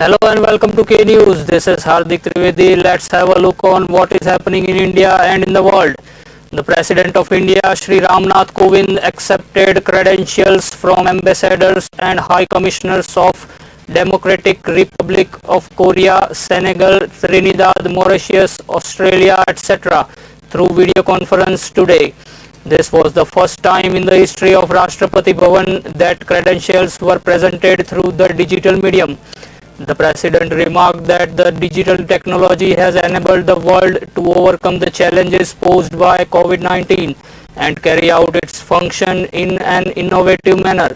Hello and welcome to K News. This is Hardik Trivedi. Let's have a look on what is happening in India and in the world. The President of India, Shri Ramnath Kovind, accepted credentials from ambassadors and high commissioners of Democratic Republic of Korea, Senegal, Trinidad, Mauritius, Australia, etc. through video conference today. This was the first time in the history of Rashtrapati Bhavan that credentials were presented through the digital medium. The President remarked that the digital technology has enabled the world to overcome the challenges posed by COVID-19 and carry out its function in an innovative manner.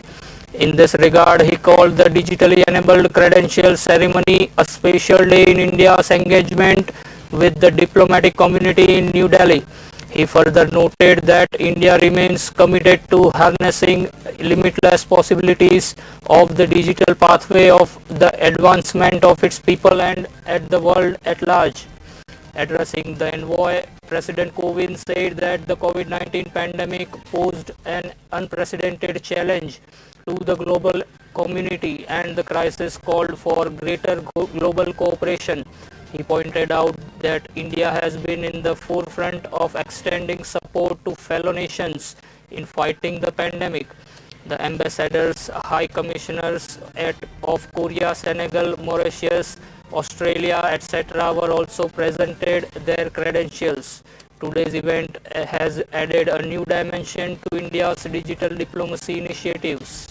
In this regard, he called the digitally enabled credential ceremony a special day in India's engagement with the diplomatic community in New Delhi. He further noted that India remains committed to harnessing limitless possibilities of the digital pathway of the advancement of its people and at the world at large. Addressing the envoy, President Kovind said that the COVID-19 pandemic posed an unprecedented challenge to the global community and the crisis called for greater global cooperation. He pointed out that India has been in the forefront of extending support to fellow nations in fighting the pandemic. The ambassadors, high commissioners of Korea, Senegal, Mauritius, Australia, etc. were also presented their credentials. Today's event has added a new dimension to India's digital diplomacy initiatives.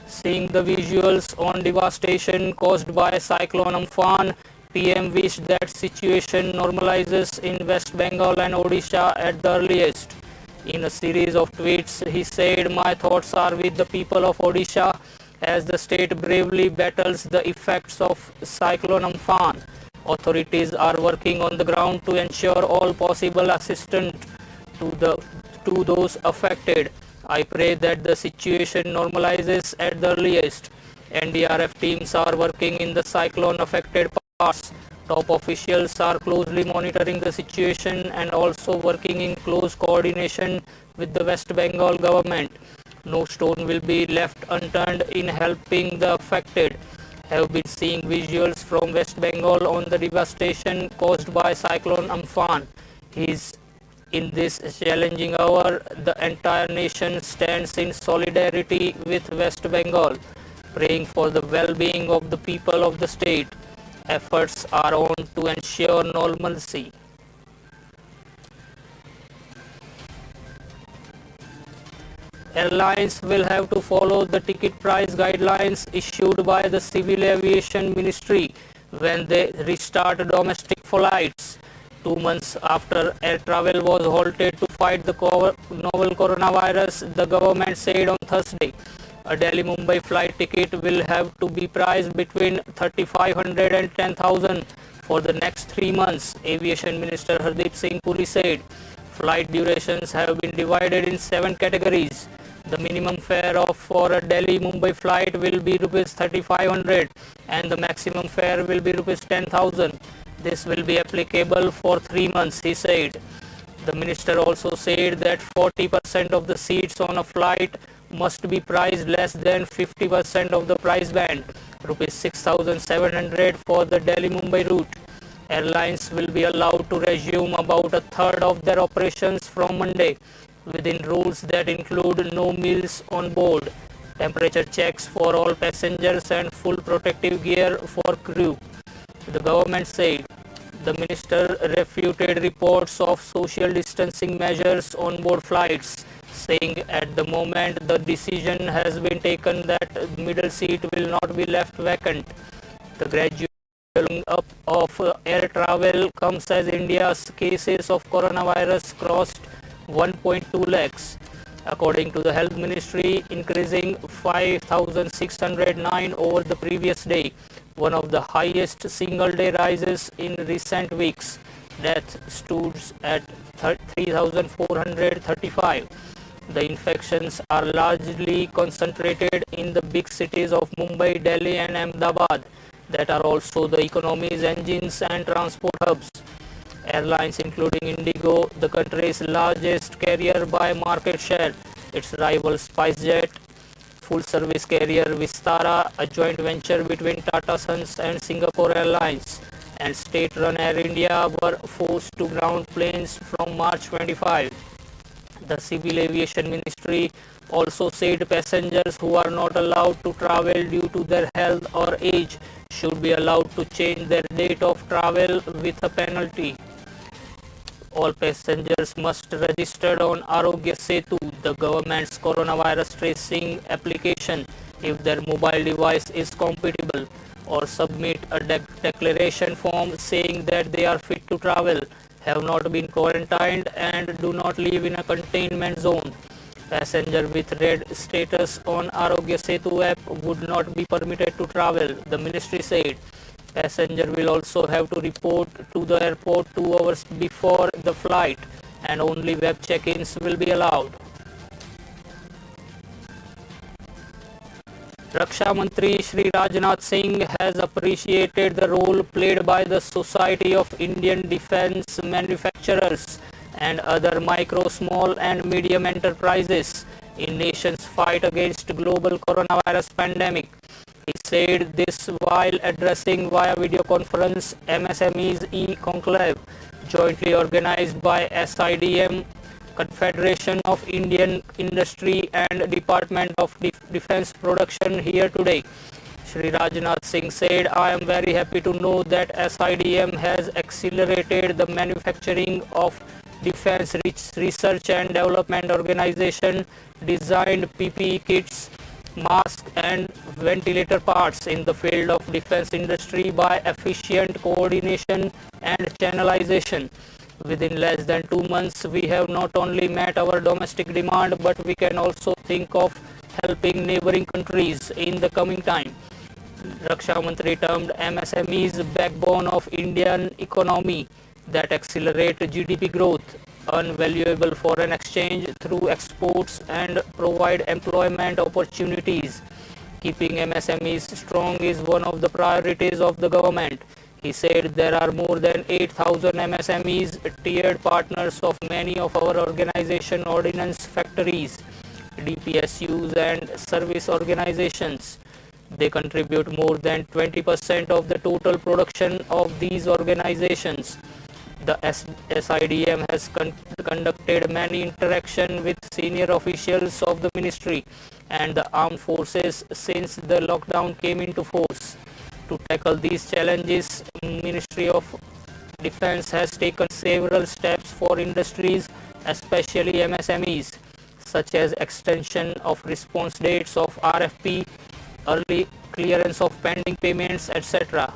Seeing the visuals on devastation caused by Cyclone Amphan, PM wished that situation normalizes in West Bengal and Odisha at the earliest. In a series of tweets, he said, "My thoughts are with the people of Odisha as the state bravely battles the effects of Cyclone Amphan. Authorities are working on the ground to ensure all possible assistance to those affected. I pray that the situation normalizes at the earliest. NDRF teams are working in the cyclone affected parts. Top officials are closely monitoring the situation and also working in close coordination with the West Bengal government. No stone will be left unturned in helping the affected. Have been seeing visuals from West Bengal on the devastation caused by Cyclone Amphan. In this challenging hour, the entire nation stands in solidarity with West Bengal, praying for the well-being of the people of the state. Efforts are on to ensure normalcy." Airlines will have to follow the ticket price guidelines issued by the Civil Aviation Ministry when they restart domestic flights. 2 months after air travel was halted to fight the novel coronavirus, the government said on Thursday. A Delhi-Mumbai flight ticket will have to be priced between 3,500 and 10,000 for the next 3 months, Aviation Minister Hardeep Singh Puri said. Flight durations have been divided in 7 categories. The minimum fare for a Delhi-Mumbai flight will be Rs 3,500 and the maximum fare will be Rs 10,000. This will be applicable for 3 months, he said. The minister also said that 40% of the seats on a flight must be priced less than 50% of the price band, Rs 6,700 for the Delhi-Mumbai route. Airlines will be allowed to resume about a third of their operations from Monday, within rules that include no meals on board, temperature checks for all passengers and full protective gear for crew, the government said. The minister refuted reports of social distancing measures on board flights, saying at the moment the decision has been taken that the middle seat will not be left vacant. The gradual up of air travel comes as India's cases of coronavirus crossed 1.2 lakhs, according to the health ministry, increasing 5,609 over the previous day, one of the highest single-day rises in recent weeks. Death stood at 3,435. The infections are largely concentrated in the big cities of Mumbai, Delhi and Ahmedabad that are also the economy's engines and transport hubs. Airlines including Indigo, the country's largest carrier by market share, its rival SpiceJet, full-service carrier Vistara, a joint venture between Tata Sons and Singapore Airlines, and state-run Air India were forced to ground planes from March 25. The Civil Aviation Ministry also said passengers who are not allowed to travel due to their health or age should be allowed to change their date of travel with a penalty. All passengers must register on Arogya Setu, the government's coronavirus tracing application, if their mobile device is compatible, or submit a declaration form saying that they are fit to travel, have not been quarantined, and do not live in a containment zone. Passenger with red status on Arogya Setu app would not be permitted to travel, the ministry said. Passenger will also have to report to the airport 2 hours before the flight, and only web check-ins will be allowed. Raksha Mantri Shri Rajnath Singh has appreciated the role played by the Society of Indian Defence Manufacturers and other micro, small and medium enterprises in nation's fight against global coronavirus pandemic. He said this while addressing via video conference MSME's e-conclave, jointly organized by SIDM, Confederation of Indian Industry and Department of Defense Production here today. Shri Rajnath Singh said, I am very happy to know that SIDM has accelerated the manufacturing of Defense Research and Development Organization designed PPE kits, masks and ventilator parts in the field of defense industry by efficient coordination and channelization. Within less than 2 months, we have not only met our domestic demand, but we can also think of helping neighboring countries in the coming time. Raksha Mantri termed MSMEs backbone of Indian economy that accelerate GDP growth, earn valuable foreign exchange through exports and provide employment opportunities. Keeping MSMEs strong is one of the priorities of the government. He said there are more than 8,000 MSMEs, tiered partners of many of our organization ordinance factories, DPSUs and service organizations. They contribute more than 20% of the total production of these organizations. The SIDM has conducted many interactions with senior officials of the ministry and the armed forces since the lockdown came into force. To tackle these challenges, Ministry of Defense has taken several steps for industries, especially MSMEs, such as extension of response dates of RFP, early clearance of pending payments, etc.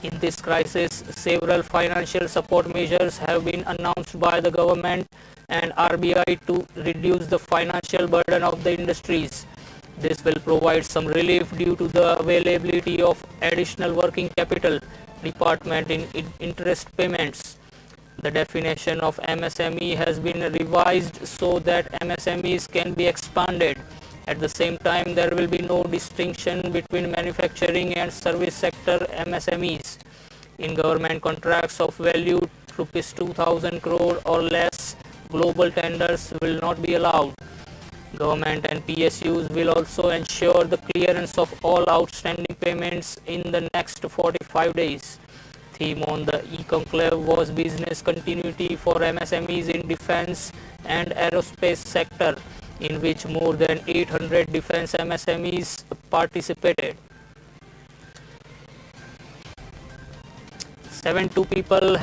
In this crisis, several financial support measures have been announced by the government and RBI to reduce the financial burden of the industries. This will provide some relief due to the availability of additional working capital department in interest payments. The definition of MSME has been revised so that MSMEs can be expanded. At the same time, there will be no distinction between manufacturing and service sector MSMEs. In government contracts of value rupees 2,000 crore or less, global tenders will not be allowed. Government and PSUs will also ensure the clearance of all outstanding payments in the next 45 days. Theme on the e-conclave was business continuity for MSMEs in defense and aerospace sector, in which more than 800 defense MSMEs participated. 72 people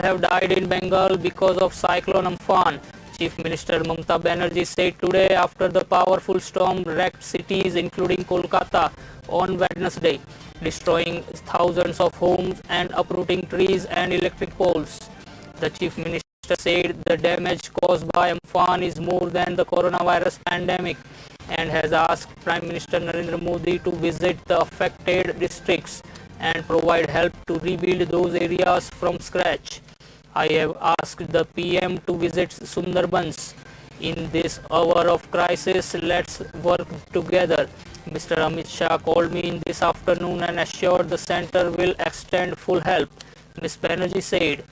have died in Bengal because of cyclone Amphan. Chief Minister Mamata Banerjee said today after the powerful storm wrecked cities including Kolkata on Wednesday, destroying thousands of homes and uprooting trees and electric poles. The Chief Minister said the damage caused by Amphan is more than the coronavirus pandemic and has asked Prime Minister Narendra Modi to visit the affected districts and provide help to rebuild those areas from scratch. I have asked the PM to visit Sundarbans. In this hour of crisis, let's work together. Mr. Amit Shah called me in this afternoon and assured the centre will extend full help. Ms. Banerjee said.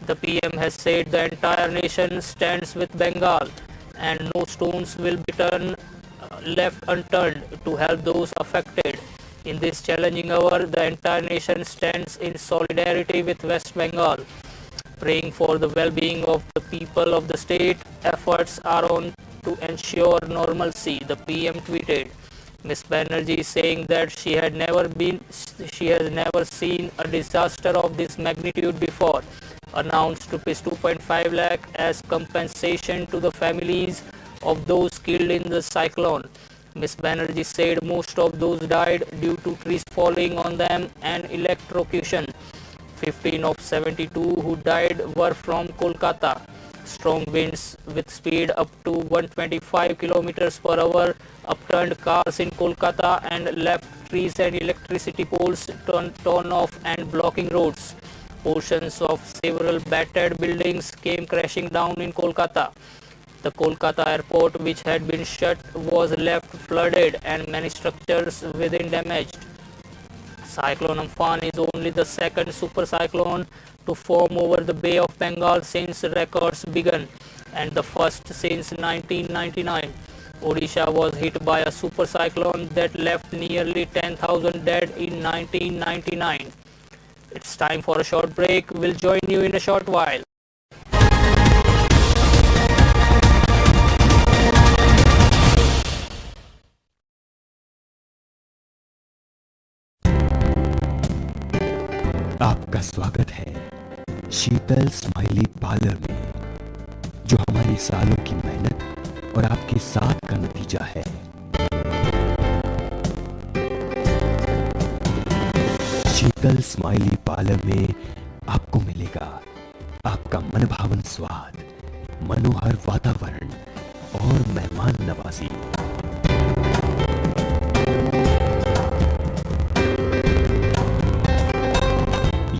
The PM has said the entire nation stands with Bengal and no stones will be left unturned to help those affected. In this challenging hour, the entire nation stands in solidarity with West Bengal, praying for the well-being of the people of the state. Efforts are on to ensure normalcy, the PM tweeted. Ms. Banerjee saying that she has never seen a disaster of this magnitude before, announced rupees 2.5 lakh as compensation to the families of those killed in the cyclone. Ms. Banerjee said most of those died due to trees falling on them and electrocution. 15 of 72 who died were from Kolkata. Strong winds with speed up to 125 kilometers per hour upturned cars in Kolkata and left trees and electricity poles torn off and blocking roads. Portions of several battered buildings came crashing down in Kolkata. The Kolkata airport, which had been shut, was left flooded and many structures within damaged. Cyclone Amphan is only the second super cyclone to form over the Bay of Bengal since records began, and the first since 1999. Odisha was hit by a super cyclone that left nearly 10,000 dead in 1999. It's time for a short break. We'll join you in a short while. आपका स्वागत है शीतल smiley parlour में, जो हमारी सालों की मेहनत और आपके साथ का नतीजा है। शीतल स्माइली पार्लर में आपको मिलेगा आपका मनभावन स्वाद, मनोहर वातावरण और मेहमान नवाजी।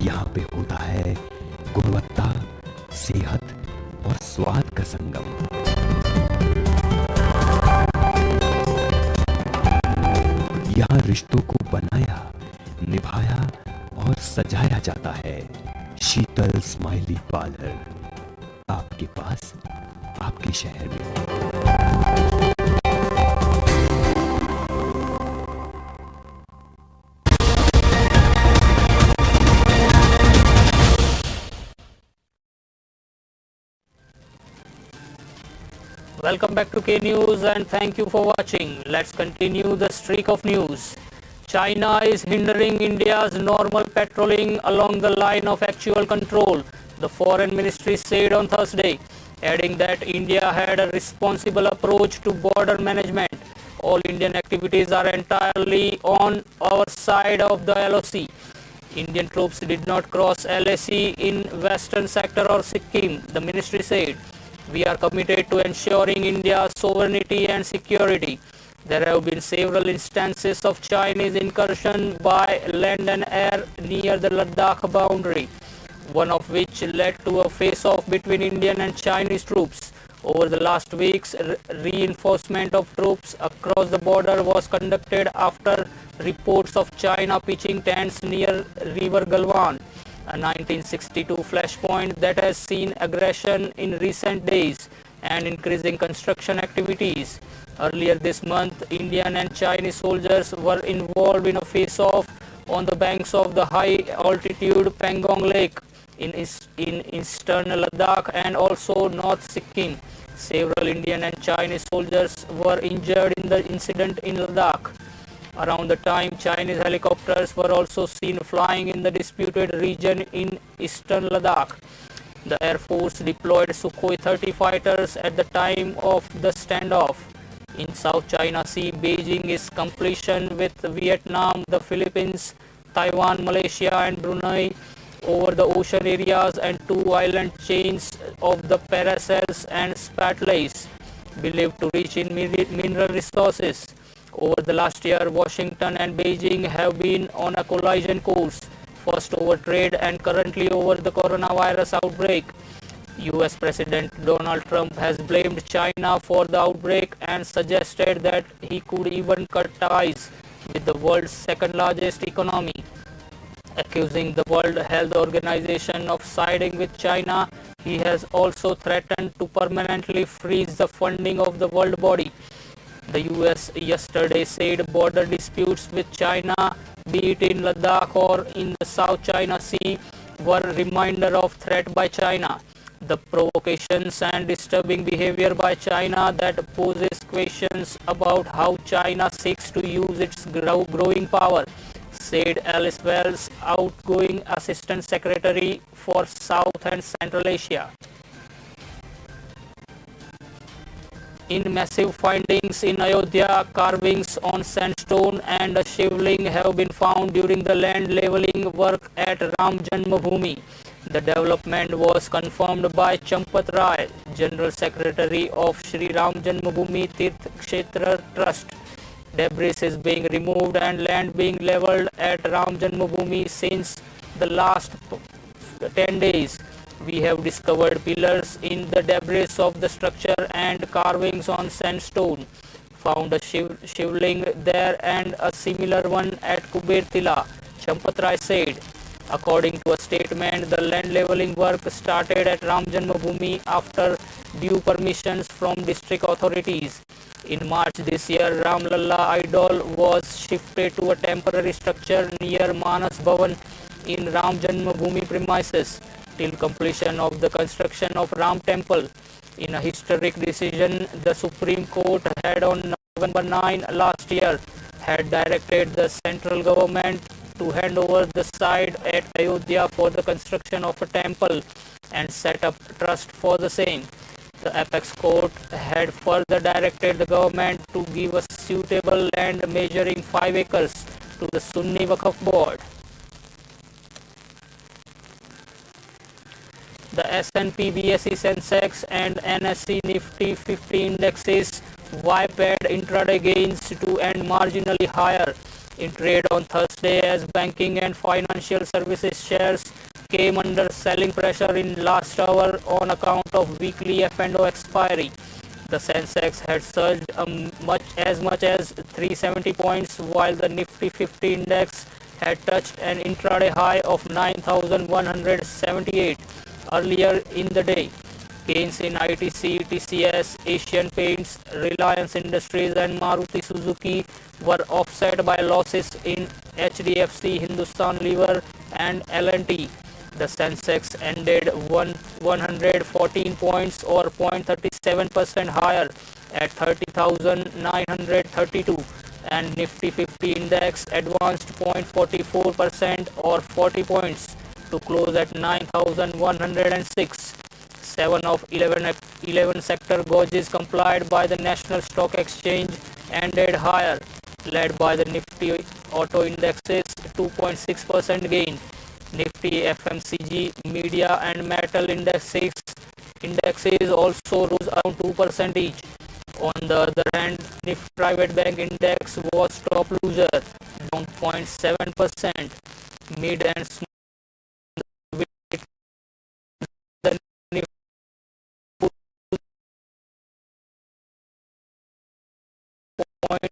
यहाँ पे होता है गुणवत्ता, सेहत और स्वाद का संगम। यहाँ रिश्तों को बनाया, निभाया और सजाया जाता है। शीतल स्माइली पार्लर, आपके पास, आपके शहर में। Welcome back to K News and thank you for watching. Let's continue the streak of news. China is hindering India's normal patrolling along the line of actual control, the foreign ministry said on Thursday, adding that India had a responsible approach to border management. All Indian activities are entirely on our side of the LOC. Indian troops did not cross LAC in western sector or Sikkim, the ministry said. We are committed to ensuring India's sovereignty and security. There have been several instances of Chinese incursion by land and air near the Ladakh boundary, one of which led to a face-off between Indian and Chinese troops. Over the last weeks, reinforcement of troops across the border was conducted after reports of China pitching tents near River Galwan, a 1962 flashpoint that has seen aggression in recent days and increasing construction activities. Earlier this month, Indian and Chinese soldiers were involved in a face-off on the banks of the high-altitude Pangong Lake in eastern Ladakh and also North Sikkim. Several Indian and Chinese soldiers were injured in the incident in Ladakh. Around the time, Chinese helicopters were also seen flying in the disputed region in eastern Ladakh. The Air Force deployed Sukhoi 30 fighters at the time of the standoff. In South China Sea, Beijing is completion with Vietnam, the Philippines, Taiwan, Malaysia and Brunei over the ocean areas and two island chains of the Paracels and Spratleys, believed to rich in mineral resources. Over the last year, Washington and Beijing have been on a collision course, first over trade and currently over the coronavirus outbreak. US President Donald Trump has blamed China for the outbreak and suggested that he could even cut ties with the world's second largest economy. Accusing the World Health Organization of siding with China, he has also threatened to permanently freeze the funding of the world body. The US yesterday said border disputes with China, be it in Ladakh or in the South China Sea, were a reminder of threat by China. The provocations and disturbing behavior by China that poses questions about how China seeks to use its growing power, said Alice Wells, outgoing Assistant Secretary for South and Central Asia. In massive findings in Ayodhya, carvings on sandstone and a shivling have been found during the land leveling work at Ram Janmabhoomi. The development was confirmed by Champat Rai, General Secretary of Sri Ram Janmabhoomi Tirth Kshetra Trust. Debris is being removed and land being leveled at Ram Janmabhoomi since the last 10 days. We have discovered pillars in the debris of the structure and carvings on sandstone. Found a shivling there and a similar one at Kuber Tila, Champatrai said. According to a statement, the land leveling work started at Ram Janmabhoomi after due permissions from district authorities. In March this year, Ram Lalla idol was shifted to a temporary structure near Manas Bhavan in Ram Janmabhoomi premises till completion of the construction of Ram Temple. In a historic decision, the Supreme Court had on November 9 last year had directed the central government to hand over the site at Ayodhya for the construction of a temple and set up trust for the same. The apex court had further directed the government to give a suitable land measuring 5 acres to the Sunni Waqf board. The S&P BSE Sensex and NSE Nifty 50 indexes wiped intraday gains to end marginally higher in trade on Thursday as banking and financial services shares came under selling pressure in last hour on account of weekly F&O expiry. The Sensex had surged as much as 370 points while the Nifty 50 index had touched an intraday high of 9,178 earlier in the day. Gains in ITC, TCS, Asian Paints, Reliance Industries and Maruti Suzuki were offset by losses in HDFC, Hindustan Lever and L&T. The Sensex ended 114 points or 0.37% higher at 30,932 and Nifty 50 index advanced 0.44% or 40 points to close at 9,106. 7 of 11 sector gauges complied by the National Stock Exchange ended higher, led by the Nifty Auto Indexes 2.6% gain. Nifty FMCG, Media and Metal indexes also rose around 2% each. On the other hand, Nifty Private Bank Index was top loser, down 0.7%. Mid and small the Nifty point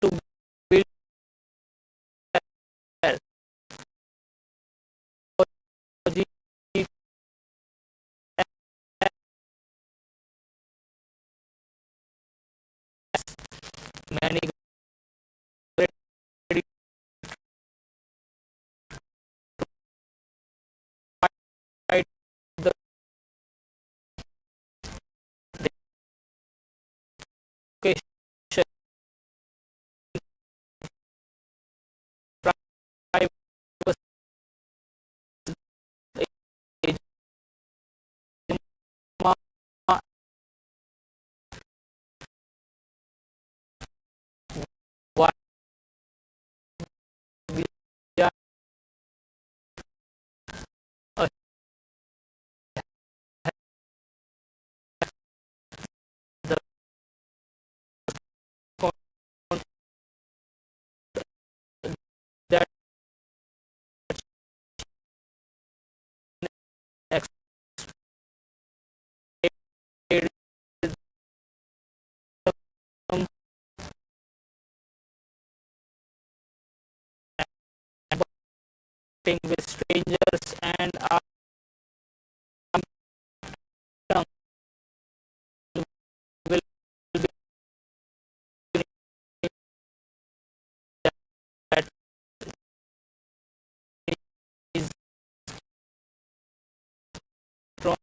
to build many the with strangers and tongue will be that is strong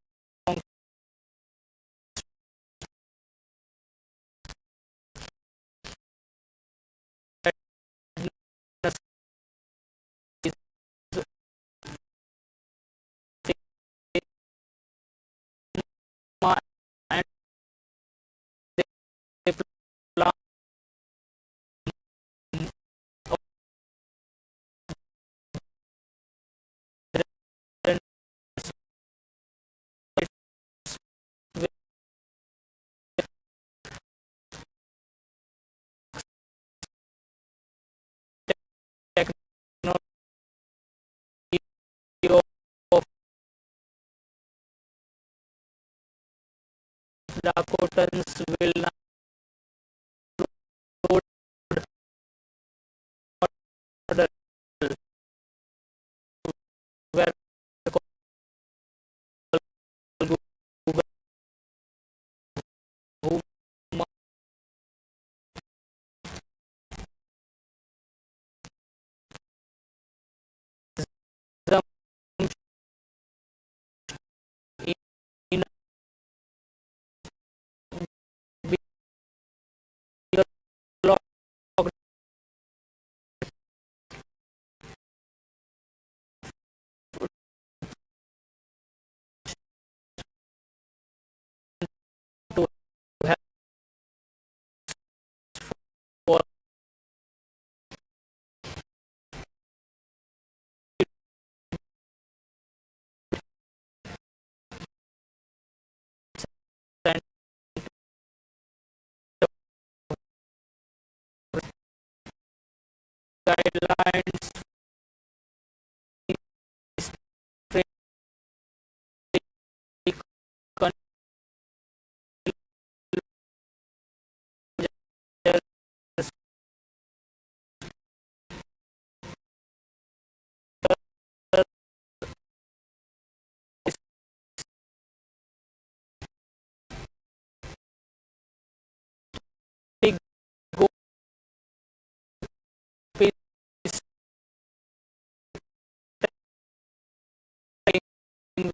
is and they plant with technology of Dakotans will not load order where Google who some in locked to have for and guidelines go peace in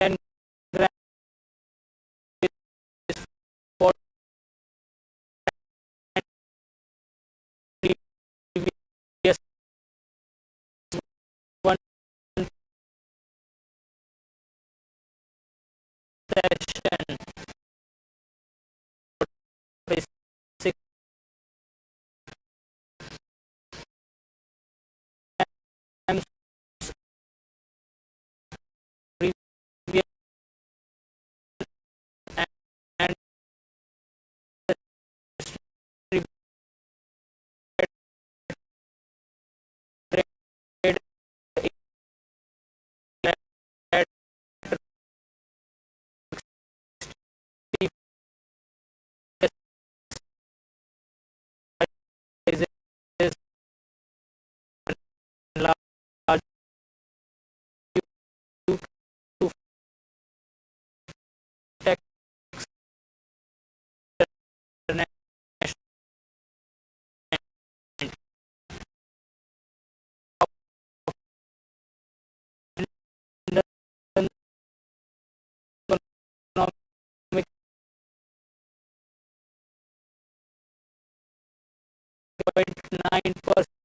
and grant for previous one session basic times previous and distributed at sizes large due to text international economic 0.9%